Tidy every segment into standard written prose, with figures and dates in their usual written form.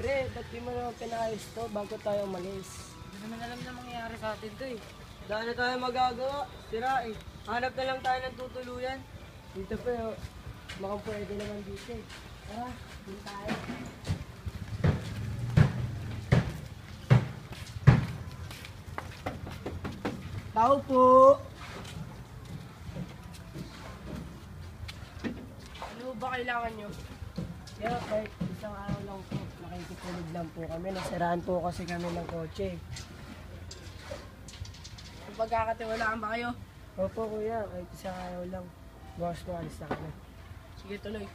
Pre, ba't di mo naman pinayos to bago tayo umalis? Hindi naman alam na mangyayari sa atin to eh. Dahil na tayo magagawa. Sira eh. Hanap na lang tayo ng tutuluyan. Dito pre, oh. Mukhang pwede naman dito eh. Tara, dito tayo. Tao po! Ano ba kailangan nyo? Kaya kahit isang araw lang po, makikitulog lang po kami. Nasiraan po kasi kami ng kotse. Kung pagkakatiwalaan ba kayo? Opo kuya, kahit isang araw lang. Bukas po, alis na kami. Sige tuloy.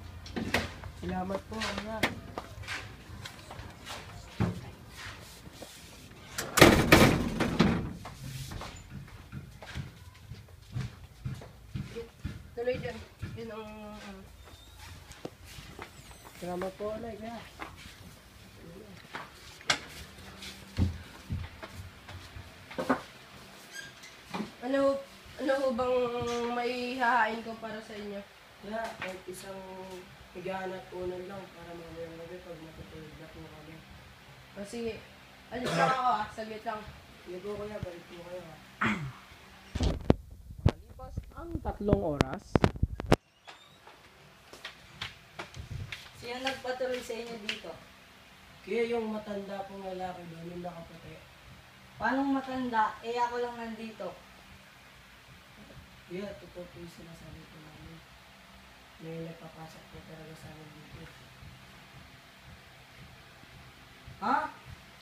Salamat po, kuya. Tuloy dyan. Yun ang... Salamat po, alay, kuya. Ano ho bang may hahain ko para sa inyo? Kaya kahit isang higahanap unan lang para mamayang gabi pag matutulog na po kami. O sige, alis lang ako saglit lang. Sige po kuya, balik po kayo ha. Makalipas ang 3 oras, Sino nagpatuloy sa inyo dito? Kaya yung matanda pong lalaki doon, yung nakaputi. Paano matanda? Eh ako lang nandito. Kaya totoo po yung sinasabi ko namin. May nagpapasok po talaga sa amin dito. Ha?